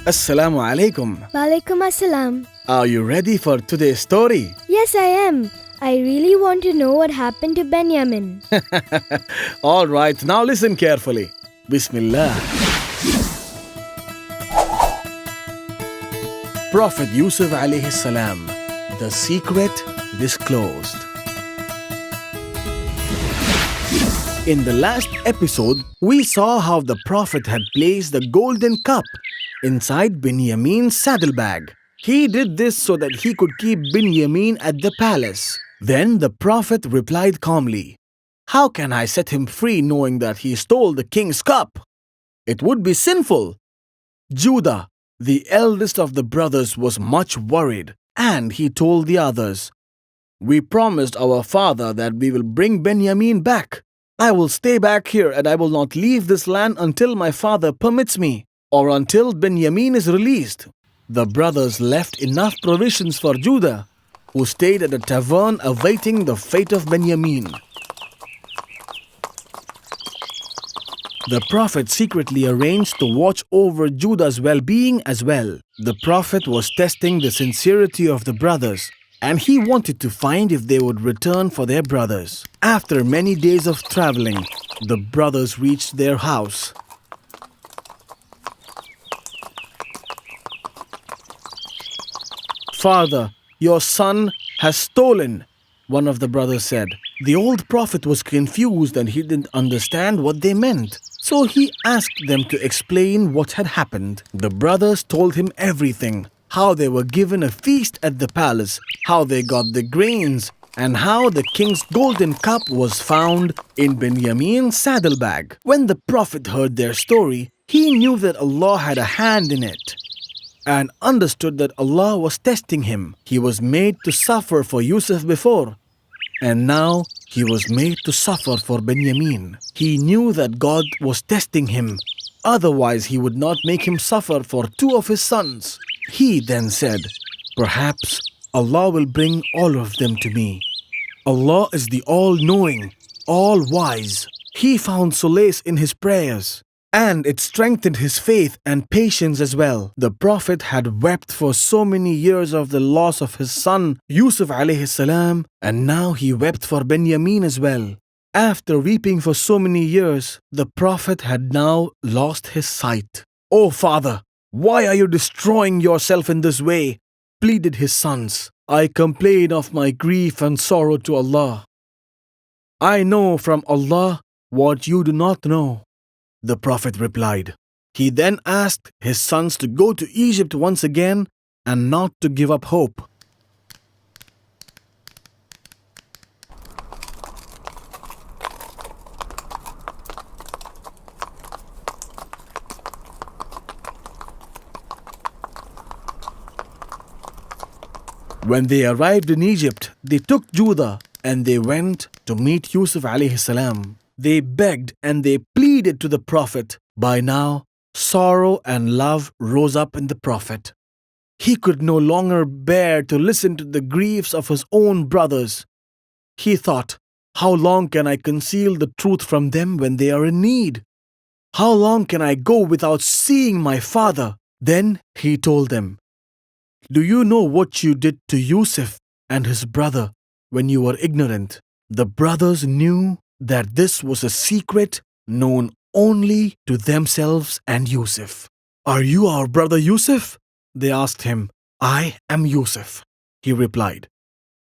Assalamu alaikum. Walaikum assalam. Are you ready for today's story? Yes, I am. I really want to know what happened to Benjamin. Alright, now listen carefully. Bismillah. Prophet Yusuf alayhi salam. The secret disclosed. In the last episode, we saw how the Prophet had placed the golden cup inside Binyamin's saddlebag. He did this so that he could keep Binyamin at the palace. Then the Prophet replied calmly, "How can I set him free knowing that he stole the king's cup? It would be sinful." Judah, the eldest of the brothers, was much worried, and he told the others, "We promised our father that we will bring Benjamin back. I will stay back here and I will not leave this land until my father permits me, or until Benjamin is released." The brothers left enough provisions for Judah, who stayed at a tavern awaiting the fate of Benjamin. The Prophet secretly arranged to watch over Judah's well-being as well. The Prophet was testing the sincerity of the brothers, and he wanted to find if they would return for their brothers. After many days of traveling, the brothers reached their house. "Father, your son has stolen," one of the brothers said. The old prophet was confused and he didn't understand what they meant. So he asked them to explain what had happened. The brothers told him everything. How they were given a feast at the palace, how they got the grains, and how the king's golden cup was found in Benjamin's saddlebag. When the Prophet heard their story, he knew that Allah had a hand in it and understood that Allah was testing him. He was made to suffer for Yusuf before, and now he was made to suffer for Benjamin. He knew that God was testing him, otherwise he would not make him suffer for two of his sons. He then said, "Perhaps Allah will bring all of them to me. Allah is the all-knowing, all-wise." He found solace in his prayers, and it strengthened his faith and patience as well. The Prophet had wept for so many years of the loss of his son Yusuf alayhi salam, and now he wept for Benjamin as well. After weeping for so many years, the Prophet had now lost his sight. "Oh father, why are you destroying yourself in this way?" pleaded his sons. "I complain of my grief and sorrow to Allah. I know from Allah what you do not know," the Prophet replied. He then asked his sons to go to Egypt once again and not to give up hope. When they arrived in Egypt, they took Judah and they went to meet Yusuf alayhi salam. They begged and they pleaded to the Prophet. By now, sorrow and love rose up in the Prophet. He could no longer bear to listen to the griefs of his own brothers. He thought, "How long can I conceal the truth from them when they are in need? How long can I go without seeing my father?" Then he told them, "Do you know what you did to Yusuf and his brother when you were ignorant?" The brothers knew that this was a secret known only to themselves and Yusuf. "Are you our brother Yusuf?" they asked him. "I am Yusuf," he replied,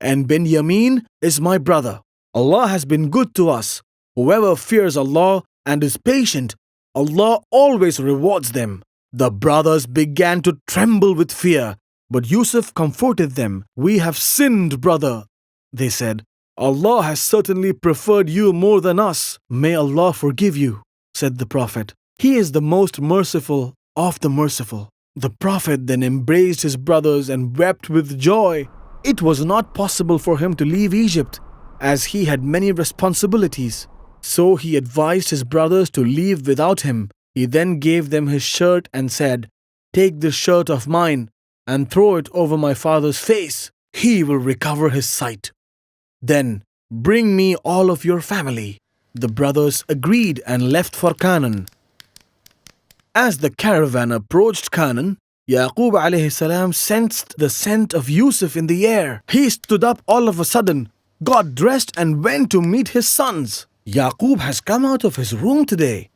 "and Benjamin is my brother. Allah has been good to us. Whoever fears Allah and is patient, Allah always rewards them." The brothers began to tremble with fear, but Yusuf comforted them. "We have sinned, brother," they said. "Allah has certainly preferred you more than us. May Allah forgive you," said the Prophet. "He is the most merciful of the merciful." The Prophet then embraced his brothers and wept with joy. It was not possible for him to leave Egypt, as he had many responsibilities. So he advised his brothers to leave without him. He then gave them his shirt and said, "Take this shirt of mine and throw it over my father's face. He will recover his sight. Then bring me all of your family." The brothers agreed and left for Canaan. As the caravan approached Canaan, Yaqub alayhi salam sensed the scent of Yusuf in the air. He stood up all of a sudden, got dressed and went to meet his sons. Yaqub has come out of his room today.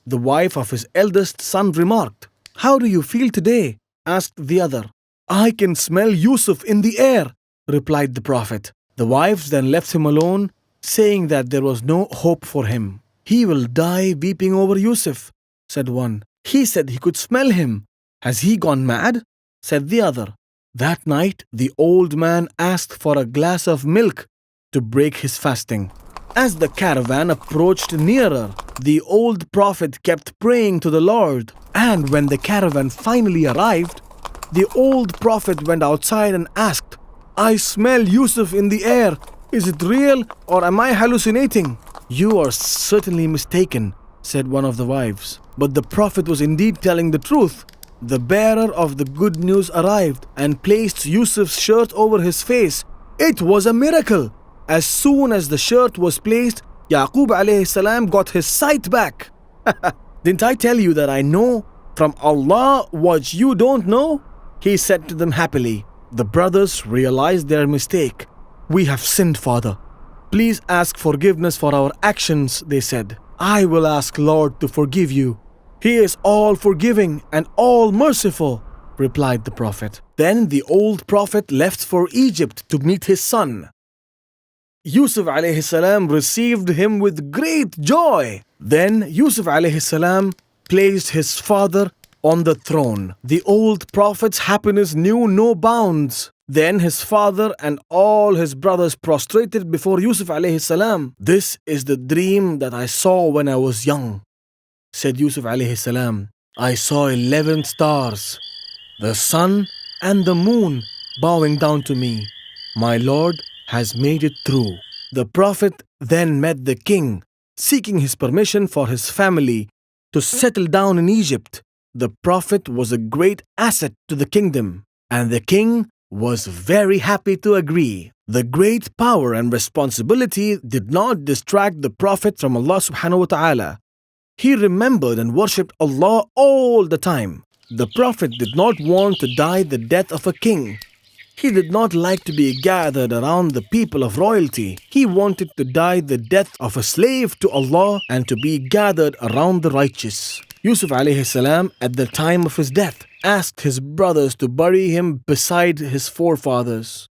The wife of his eldest son remarked. How do you feel today? Asked the other. I can smell Yusuf in the air, replied the Prophet. The wives then left him alone, saying that there was no hope for him. He will die weeping over Yusuf, said one. He said he could smell him. Has he gone mad? Said the other. That night, the old man asked for a glass of milk to break his fasting. As the caravan approached nearer, the old prophet kept praying to the Lord. And when the caravan finally arrived, the old prophet went outside and asked, I smell Yusuf in the air. Is it real or am I hallucinating? You are certainly mistaken, said one of the wives. But the prophet was indeed telling the truth. The bearer of the good news arrived and placed Yusuf's shirt over his face. It was a miracle. As soon as the shirt was placed, Yaqub alayhi salam got his sight back. Didn't I tell you that I know from Allah what you don't know? He said to them happily. The brothers realized their mistake. We have sinned, Father. Please ask forgiveness for our actions, they said. I will ask Lord to forgive you. He is all forgiving and all merciful, replied the Prophet. Then the old Prophet left for Egypt to meet his son. Yusuf alayhi salam received him with great joy. Then Yusuf alayhi salam placed his father on the throne. The old Prophet's happiness knew no bounds. Then his father and all his brothers prostrated before Yusuf alayhi salam. This is the dream that I saw when I was young, said Yusuf alayhi salam. I saw 11 stars, the sun and the moon bowing down to me. My Lord has made it true. The Prophet then met the king, seeking his permission for his family to settle down in Egypt. The Prophet was a great asset to the kingdom, and the king was very happy to agree. The great power and responsibility did not distract the Prophet from Allah subhanahu wa ta'ala. He remembered and worshipped Allah all the time. The Prophet did not want to die the death of a king. He did not like to be gathered around the people of royalty. He wanted to die the death of a slave to Allah and to be gathered around the righteous. Yusuf alayhi salam, at the time of his death, asked his brothers to bury him beside his forefathers.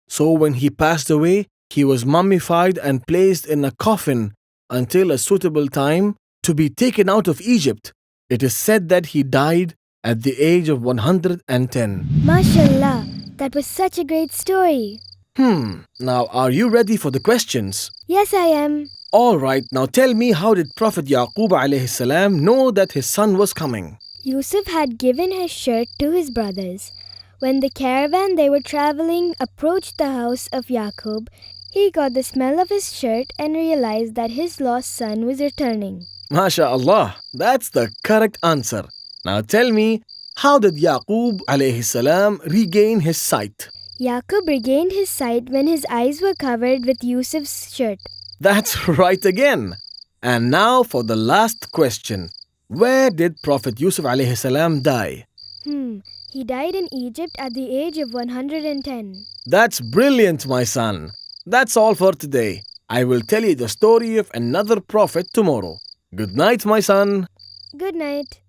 So when he passed away, he was mummified and placed in a coffin until a suitable time to be taken out of Egypt. It is said that he died at the age of 110. Mashallah, that was such a great story. Now are you ready for the questions? Yes, I am. Alright, now tell me, how did Prophet Yaqub alayhi salam know that his son was coming? Yusuf had given his shirt to his brothers. When the caravan they were traveling approached the house of Yaqub, he got the smell of his shirt and realized that his lost son was returning. MashaAllah, that's the correct answer. Now tell me, how did Yaqub alayhi salam regain his sight? Yaqub regained his sight when his eyes were covered with Yusuf's shirt. That's right again. And now for the last question. Where did Prophet Yusuf alayhi salam die? He died in Egypt at the age of 110. That's brilliant, my son. That's all for today. I will tell you the story of another prophet tomorrow. Good night, my son. Good night.